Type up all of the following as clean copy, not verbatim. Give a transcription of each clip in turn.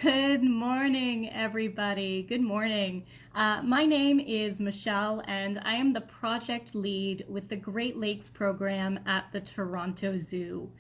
Good morning, everybody. Good morning. My name is Michelle, and I am the project lead with the Great Lakes program at the Toronto Zoo.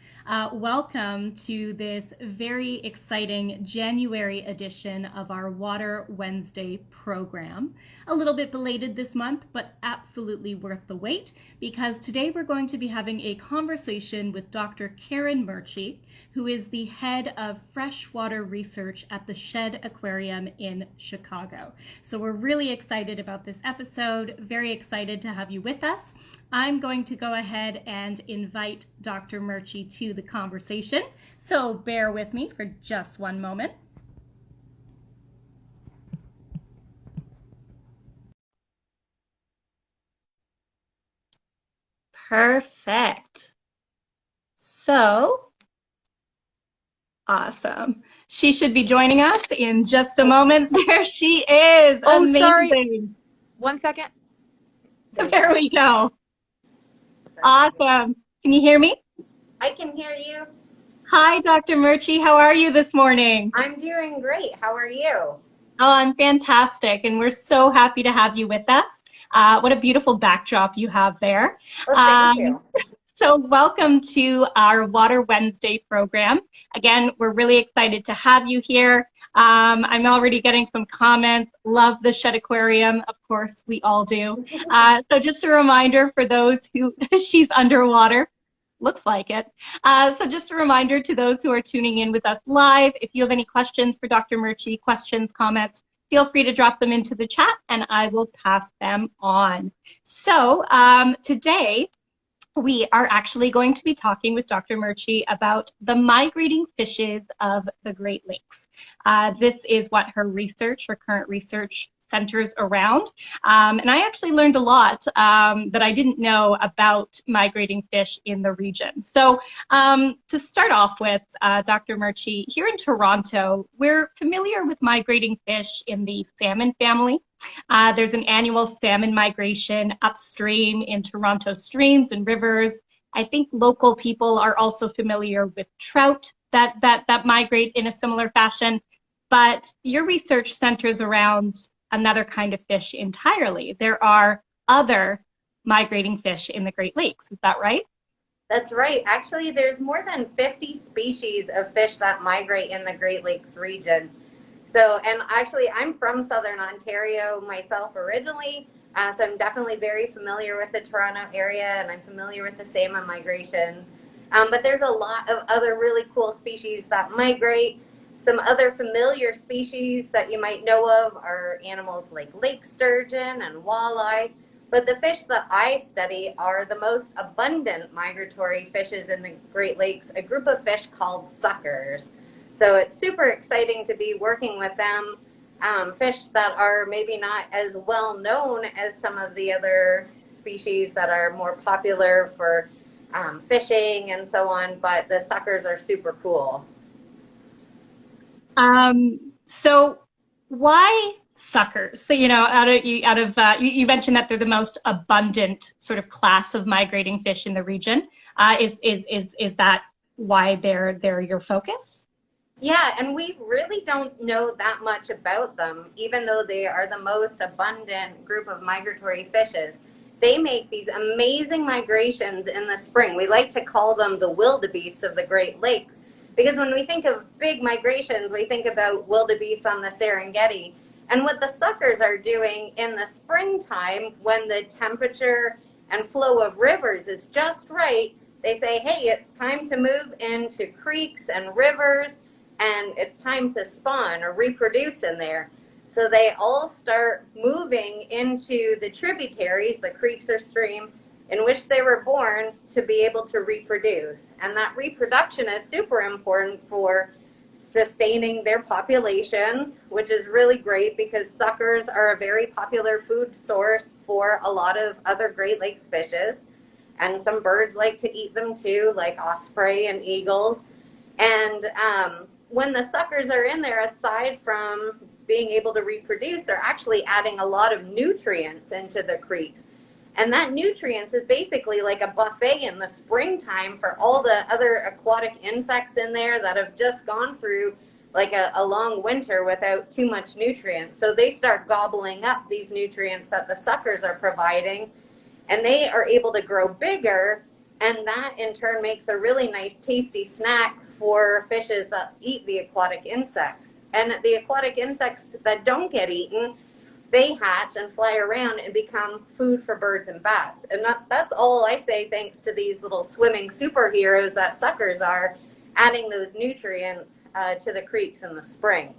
Welcome to this very exciting January edition of our Water Wednesday program. A little bit belated this month, but absolutely worth the wait, because today we're going to be having a conversation with Dr. Karen Murchie, who is the head of freshwater research at the Shed Aquarium in Chicago. So we're really excited about this episode, very excited to have you with us. I'm going to go ahead and invite Dr. Murchie to the conversation. So bear with me for just one moment. Perfect. So awesome. She should be joining us in just a moment. There she is. Oh, sorry. Amazing. 1 second. There we go. Awesome. Can you hear me? I can hear you. Hi, Dr. Murchie. How are you this morning? I'm doing great. How are you? Oh, I'm fantastic, and we're so happy to have you with us. What a beautiful backdrop you have there. Well, thank you. So welcome to our Water Wednesday program. Again, we're really excited to have you here. I'm already getting some comments. Love the Shed Aquarium. Of course, we all do. So just a reminder for those who, she's underwater. Looks like it. So just a reminder to those who are tuning in with us live, if you have any questions for Dr. Murchie, questions, comments, feel free to drop them into the chat and I will pass them on. So today, we are actually going to be talking with Dr. Murchie about the migrating fishes of the Great Lakes. This is what her current research centers around. And I actually learned a lot that I didn't know about migrating fish in the region. So to start off with, Dr. Murchie, here in Toronto, we're familiar with migrating fish in the salmon family. There's an annual salmon migration upstream in Toronto streams and rivers. I think local people are also familiar with trout that migrate in a similar fashion, but your research centers around another kind of fish entirely. There are other migrating fish in the Great Lakes. Is that right? That's right. Actually, there's more than 50 species of fish that migrate in the Great Lakes region. So, and actually, I'm from Southern Ontario myself originally, so I'm definitely very familiar with the Toronto area, and I'm familiar with the salmon migrations. But there's a lot of other really cool species that migrate. Some other familiar species that you might know of are animals like lake sturgeon and walleye. But the fish that I study are the most abundant migratory fishes in the Great Lakes, a group of fish called suckers. So it's super exciting to be working with them, fish that are maybe not as well known as some of the other species that are more popular for fishing and so on, but the suckers are super cool. So why suckers? So, you know, you mentioned that they're the most abundant sort of class of migrating fish in the region. Is that why they're your focus? Yeah, and we really don't know that much about them, even though they are the most abundant group of migratory fishes. They make these amazing migrations in the spring. We like to call them the wildebeests of the Great Lakes, because when we think of big migrations, we think about wildebeests on the Serengeti. And what the suckers are doing in the springtime, when the temperature and flow of rivers is just right, they say, hey, it's time to move into creeks and rivers, and it's time to spawn or reproduce in there. So they all start moving into the tributaries, the creeks or stream, in which they were born to be able to reproduce. And that reproduction is super important for sustaining their populations, which is really great because suckers are a very popular food source for a lot of other Great Lakes fishes. And some birds like to eat them too, like osprey and eagles. And when the suckers are in there, aside from being able to reproduce, they're actually adding a lot of nutrients into the creeks. And that nutrients is basically like a buffet in the springtime for all the other aquatic insects in there that have just gone through like a long winter without too much nutrients. So they start gobbling up these nutrients that the suckers are providing, and they are able to grow bigger, and that in turn makes a really nice tasty snack for fishes that eat the aquatic insects. And the aquatic insects that don't get eaten, they hatch and fly around and become food for birds and bats. And that's all I say, thanks to these little swimming superheroes that suckers are, adding those nutrients to the creeks in the spring.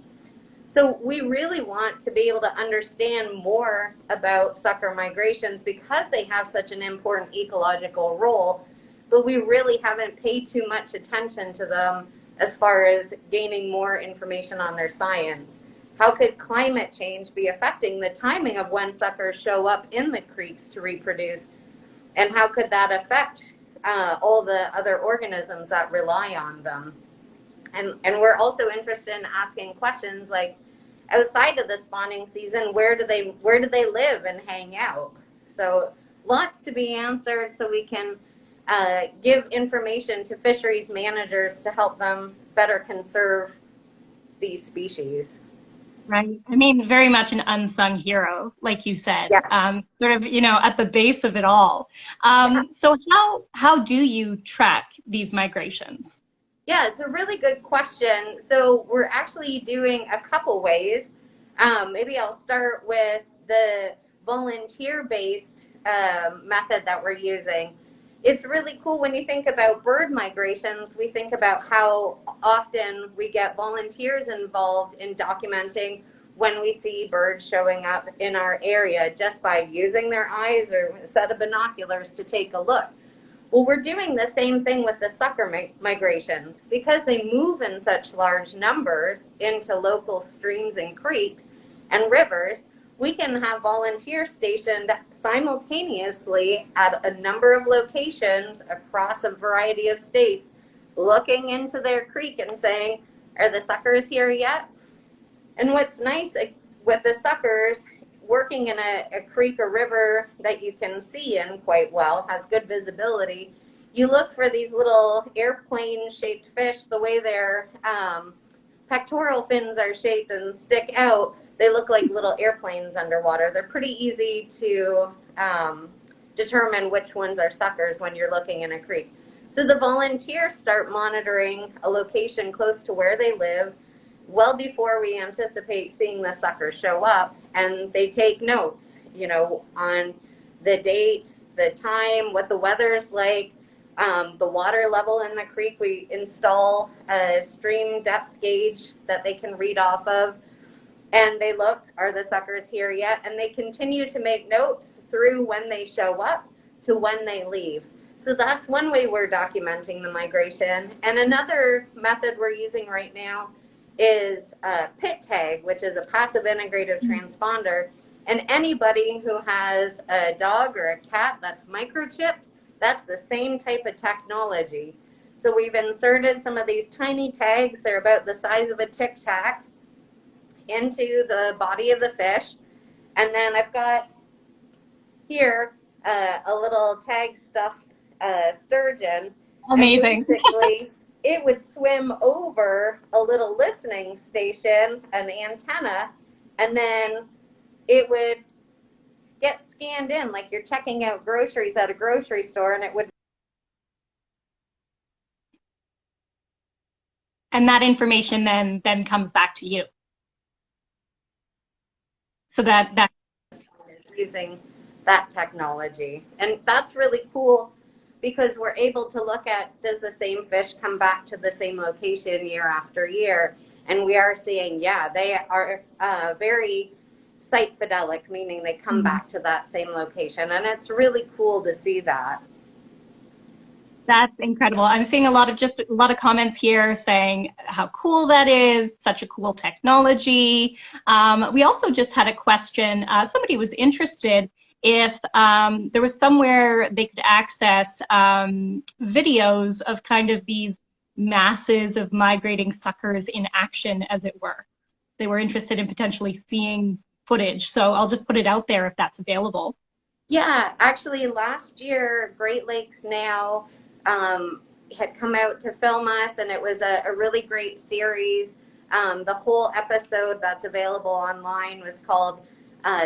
So we really want to be able to understand more about sucker migrations because they have such an important ecological role, but we really haven't paid too much attention to them as far as gaining more information on their science. How could climate change be affecting the timing of when suckers show up in the creeks to reproduce? And how could that affect all the other organisms that rely on them? And we're also interested in asking questions like, outside of the spawning season, where do they live and hang out? So lots to be answered, so we can give information to fisheries managers to help them better conserve these species. Right. I mean, very much an unsung hero, like you said, Yes. sort of, at the base of it all. So how do you track these migrations? Yeah, it's a really good question. So we're actually doing a couple ways. Maybe I'll start with the volunteer-based method that we're using. It's really cool when you think about bird migrations. We think about how often we get volunteers involved in documenting when we see birds showing up in our area just by using their eyes or a set of binoculars to take a look. Well, we're doing the same thing with the sucker migrations. Because they move in such large numbers into local streams and creeks and rivers, we can have volunteers stationed simultaneously at a number of locations across a variety of states, looking into their creek and saying, are the suckers here yet? And what's nice with the suckers, working in a creek or river that you can see in quite well, has good visibility, you look for these little airplane-shaped fish, the way their pectoral fins are shaped and stick out. They look like little airplanes underwater. They're pretty easy to determine which ones are suckers when you're looking in a creek. So the volunteers start monitoring a location close to where they live well before we anticipate seeing the suckers show up, and they take notes, on the date, the time, what the weather's like, the water level in the creek. We install a stream depth gauge that they can read off of, and they look, are the suckers here yet? And they continue to make notes through when they show up to when they leave. So that's one way we're documenting the migration. And another method we're using right now is pit tag, which is a passive integrative transponder. And anybody who has a dog or a cat that's microchipped, that's the same type of technology. So we've inserted some of these tiny tags, they're about the size of a Tic Tac, into the body of the fish. And then I've got here a little tag stuffed sturgeon. Amazing. And basically, it would swim over a little listening station, an antenna, and then it would get scanned in like you're checking out groceries at a grocery store, and it would. And that information then comes back to you. So that using that technology. And that's really cool because we're able to look at, does the same fish come back to the same location year after year? And we are seeing, yeah, they are very site fidelic, meaning they come back to that same location. And it's really cool to see that. That's incredible. I'm seeing a lot of comments here saying how cool that is, such a cool technology. We also just had a question. Somebody was interested if there was somewhere they could access videos of kind of these masses of migrating suckers in action, as it were. They were interested in potentially seeing footage. So I'll just put it out there if that's available. Yeah, actually last year, Great Lakes Now had come out to film us, and it was a really great series The whole episode that's available online was called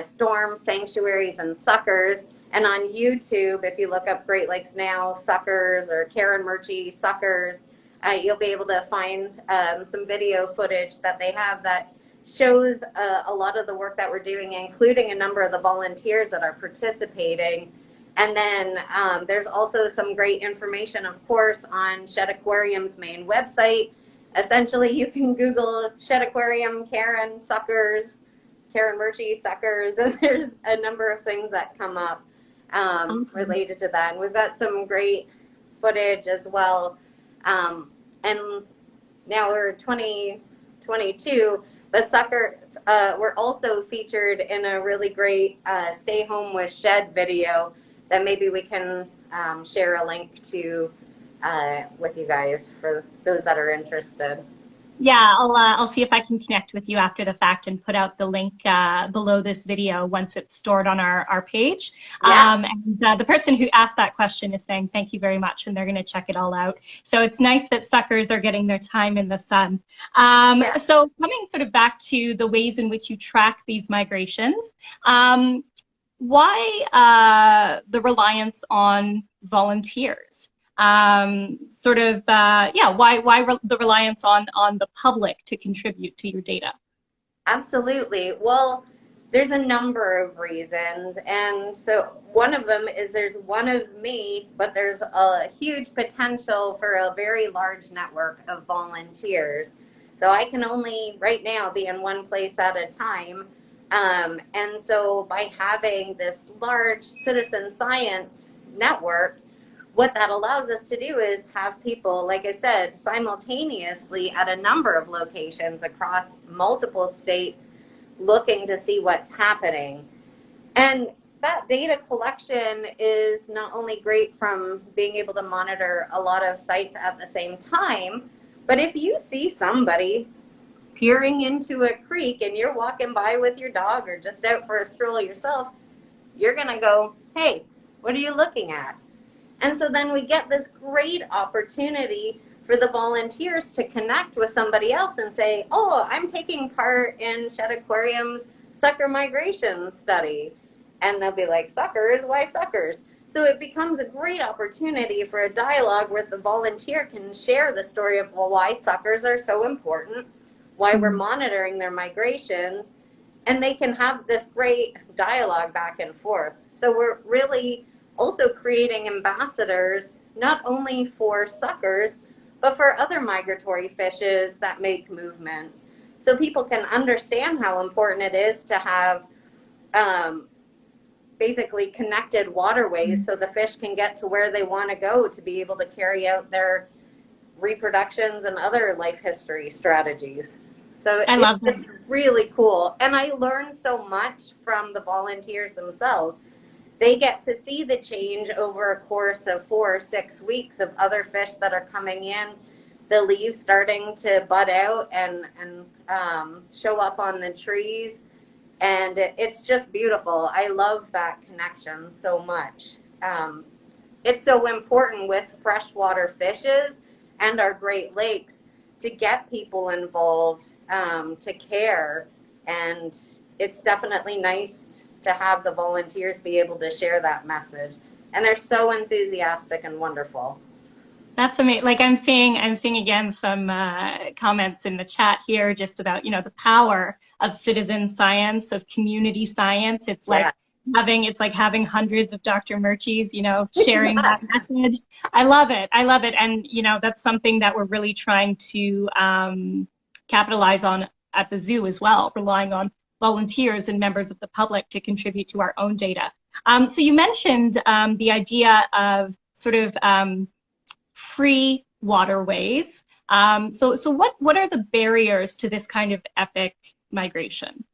Storm, Sanctuaries, and Suckers. And on YouTube, if you look up Great Lakes Now Suckers or Karen Murchie Suckers, you'll be able to find some video footage that they have that shows a lot of the work that we're doing, including a number of the volunteers that are participating. And then there's also some great information, of course, on Shed Aquarium's main website. Essentially, you can Google Shed Aquarium, Karen Suckers, Karen Murchie Suckers, and there's a number of things that come up related to that. And we've got some great footage as well. And now we're 2022. The suckers were also featured in a really great Stay Home with Shed video that maybe we can share a link to with you guys for those that are interested. Yeah, I'll see if I can connect with you after the fact and put out the link below this video once it's stored on our page. Yeah. And the person who asked that question is saying thank you very much, and they're going to check it all out. So it's nice that suckers are getting their time in the sun. Yes. So coming sort of back to the ways in which you track these migrations, why the reliance on volunteers? Why the reliance on the public to contribute to your data? Absolutely. Well, there's a number of reasons. And so one of them is there's one of me, but there's a huge potential for a very large network of volunteers. So I can only right now be in one place at a time. And so by having this large citizen science network, what that allows us to do is have people, like I said, simultaneously at a number of locations across multiple states looking to see what's happening. And that data collection is not only great from being able to monitor a lot of sites at the same time, but if you see somebody peering into a creek and you're walking by with your dog or just out for a stroll yourself, you're going to go, hey, what are you looking at? And so then we get this great opportunity for the volunteers to connect with somebody else and say, oh, I'm taking part in Shed Aquarium's sucker migration study. And they'll be like, suckers? Why suckers? So it becomes a great opportunity for a dialogue where the volunteer can share the story of, well, why suckers are so important, why we're monitoring their migrations, and they can have this great dialogue back and forth. So we're really also creating ambassadors, not only for suckers, but for other migratory fishes that make movements. So people can understand how important it is to have basically connected waterways so the fish can get to where they want to go to be able to carry out their reproductions and other life history strategies. So it's really cool. And I learned so much from the volunteers themselves. They get to see the change over a course of 4 or 6 weeks of other fish that are coming in, the leaves starting to bud out and show up on the trees. And it's just beautiful. I love that connection so much. It's so important with freshwater fishes and our Great Lakes to get people involved, to care. And it's definitely nice to have the volunteers be able to share that message. And they're so enthusiastic and wonderful. That's amazing. Like I'm seeing again some comments in the chat here just about, the power of citizen science, of community science. It's like having hundreds of Dr. Murchies, sharing that message. I love it. And, that's something that we're really trying to capitalize on at the zoo as well, relying on volunteers and members of the public to contribute to our own data. So you mentioned the idea of sort of free waterways. So what are the barriers to this kind of epic migration?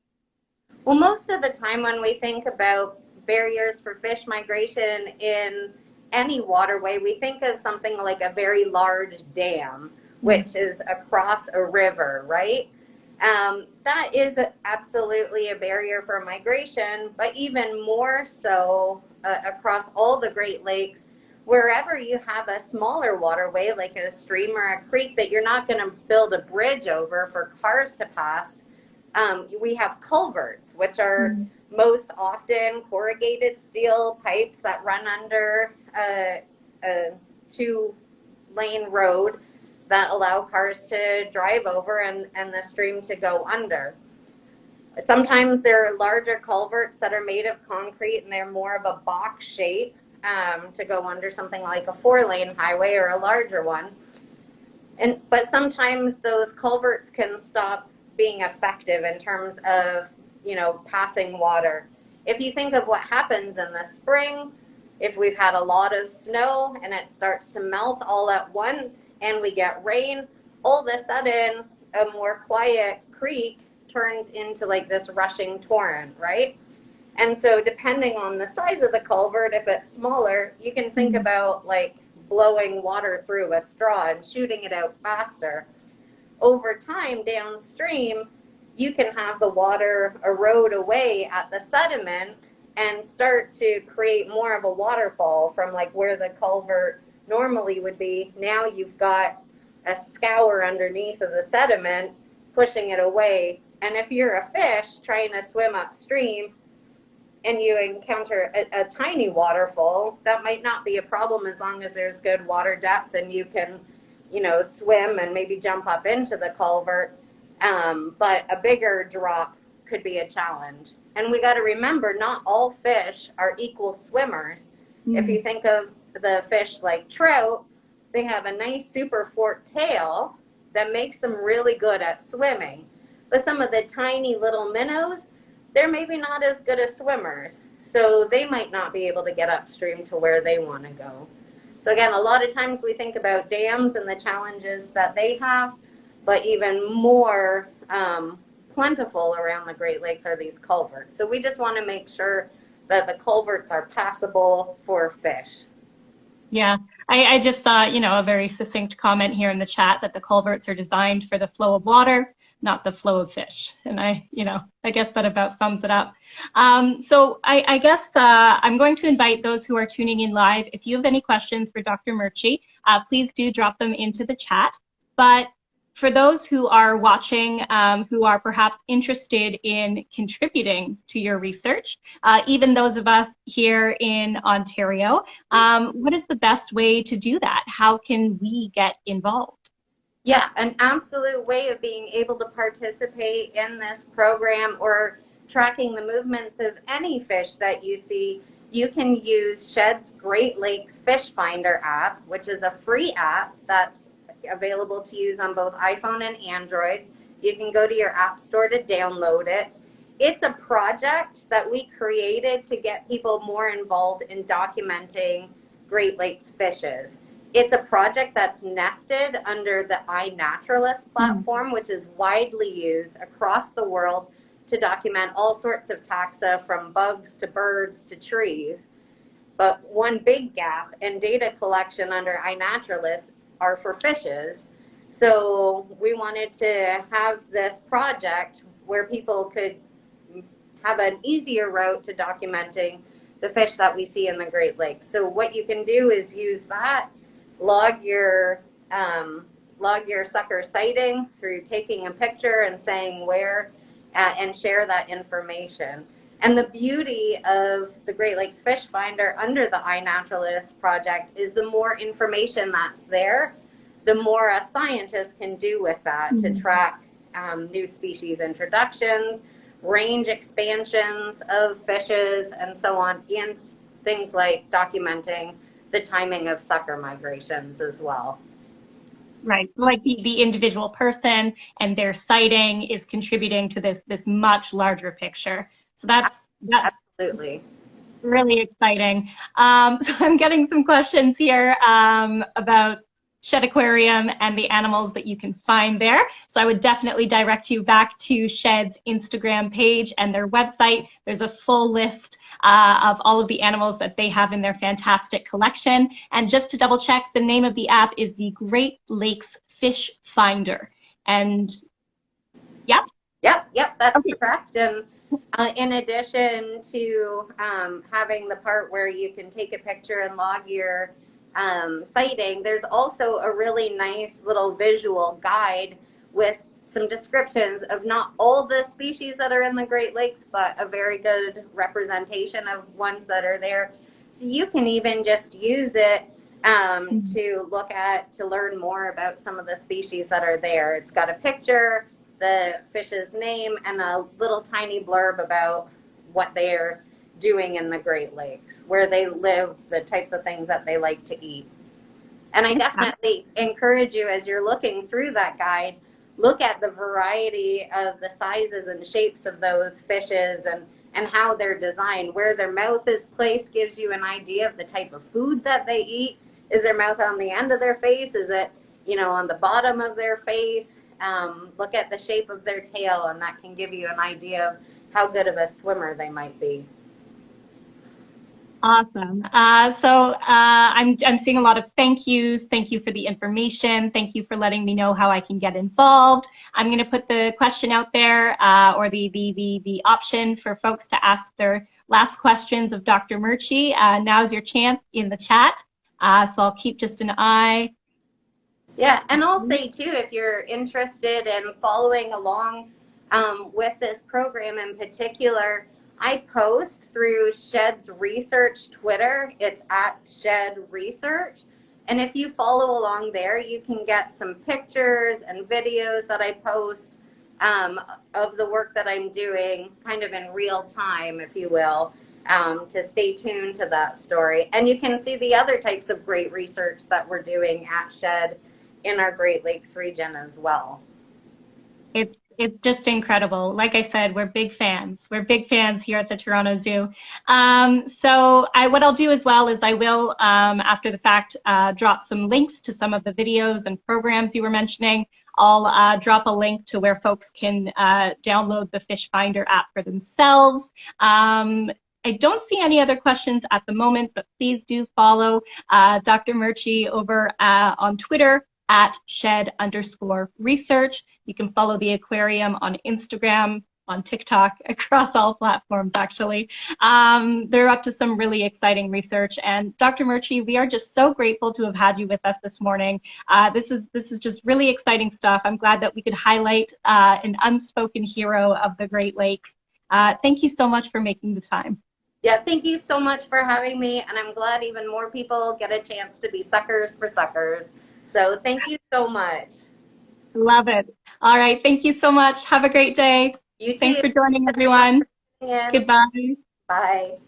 Well, most of the time when we think about barriers for fish migration in any waterway, we think of something like a very large dam, which is across a river, right? That is absolutely a barrier for migration, but even more so across all the Great Lakes, wherever you have a smaller waterway, like a stream or a creek that you're not going to build a bridge over for cars to pass, we have culverts, which are most often corrugated steel pipes that run under a two-lane road that allow cars to drive over and the stream to go under. Sometimes there are larger culverts that are made of concrete and they're more of a box shape to go under something like a 4-lane highway or a larger one. But sometimes those culverts can stop being effective in terms of, passing water. If you think of what happens in the spring, if we've had a lot of snow and it starts to melt all at once and we get rain, all of a sudden a more quiet creek turns into like this rushing torrent, right? And so depending on the size of the culvert, if it's smaller, you can think about like blowing water through a straw and shooting it out faster. Over time downstream, you can have the water erode away at the sediment and start to create more of a waterfall from like where the culvert normally would be. Now you've got a scour underneath of the sediment pushing it away. And if you're a fish trying to swim upstream and you encounter a tiny waterfall, that might not be a problem as long as there's good water depth and you can, swim and maybe jump up into the culvert. But a bigger drop could be a challenge. And we got to remember, not all fish are equal swimmers. If you think of the fish like trout, they have a nice super forked tail that makes them really good at swimming. But some of the tiny little minnows, they're maybe not as good as swimmers. So they might not be able to get upstream to where they want to go. So again, a lot of times we think about dams and the challenges that they have, but even more plentiful around the Great Lakes are these culverts. So we just want to make sure that the culverts are passable for fish. Yeah, I just thought, a very succinct comment here in the chat that the culverts are designed for the flow of water, not the flow of fish. And I guess that about sums it up. So I guess I'm going to invite those who are tuning in live. If you have any questions for Dr. Murchie, please do drop them into the chat. But for those who are watching, who are perhaps interested in contributing to your research, even those of us here in Ontario, what is the best way to do that? How can we get involved? Yeah, an absolute way of being able to participate in this program or tracking the movements of any fish that you see, you can use Shed's Great Lakes Fish Finder app, which is a free app that's available to use on both iPhone and Android. You can go to your app store to download it. It's a project that we created to get people more involved in documenting Great Lakes fishes. It's a project that's nested under the iNaturalist platform, which is widely used across the world to document all sorts of taxa, from bugs to birds to trees. But one big gap in data collection under iNaturalist are for fishes. So we wanted to have this project where people could have an easier route to documenting the fish that we see in the Great Lakes. So what you can do is use that, log your sucker sighting through taking a picture and saying where, and share that information. And the beauty of the Great Lakes Fish Finder under the iNaturalist project is the more information that's there, the more a scientist can do with that to track new species introductions, range expansions of fishes, and so on, and things like documenting the timing of sucker migrations as well. Right, like the individual person and their sighting is contributing to this much larger picture. So that's absolutely really exciting. So I'm getting some questions here about Shed Aquarium and the animals that you can find there. So I would definitely direct you back to Shed's Instagram page and their website. There's a full list of all of the animals that they have in their fantastic collection. And just to double check, the name of the app is the Great Lakes Fish Finder. And yep, that's correct. And in addition to having the part where you can take a picture and log your sighting, there's also a really nice little visual guide with some descriptions of not all the species that are in the Great Lakes, but a very good representation of ones that are there. So you can even just use it to look at, to learn more about some of the species that are there. It's got a picture, the fish's name, and a little tiny blurb about what they're doing in the Great Lakes, where they live, the types of things that they like to eat. And I definitely encourage you, as you're looking through that guide, look at the variety of the sizes and shapes of those fishes and how they're designed. Where their mouth is placed gives you an idea of the type of food that they eat. Is their mouth on the end of their face? Is it, on the bottom of their face? Look at the shape of their tail, and that can give you an idea of how good of a swimmer they might be. Awesome. I'm seeing a lot of thank yous. Thank you for the information. Thank you for letting me know how I can get involved. I'm going to put the question out there, or the option for folks to ask their last questions of Dr. Murchie. Now's your chance in the chat. So I'll keep just an eye. Yeah, and I'll say too, if you're interested in following along with this program in particular, I post through Shed's Research Twitter. It's at Shed Research. And if you follow along there, you can get some pictures and videos that I post of the work that I'm doing kind of in real time, if you will, to stay tuned to that story. And you can see the other types of great research that we're doing at Shed in our Great Lakes region as well. It's just incredible. Like I said, we're big fans. We're big fans here at the Toronto Zoo. What I'll do as well is I will, after the fact, drop some links to some of the videos and programs you were mentioning. I'll drop a link to where folks can download the Fish Finder app for themselves. I don't see any other questions at the moment, but please do follow Dr. Murchie over on Twitter at shed_research. You can follow the aquarium on Instagram, on TikTok, across all platforms, actually. They're up to some really exciting research. And Dr. Murchie, we are just so grateful to have had you with us this morning. This is just really exciting stuff. I'm glad that we could highlight an unspoken hero of the Great Lakes. Thank you so much for making the time. Yeah, thank you so much for having me. And I'm glad even more people get a chance to be suckers for suckers. So thank you so much. Love it. All right. Thank you so much. Have a great day. You too. Thanks for joining, everyone. Goodbye. Bye.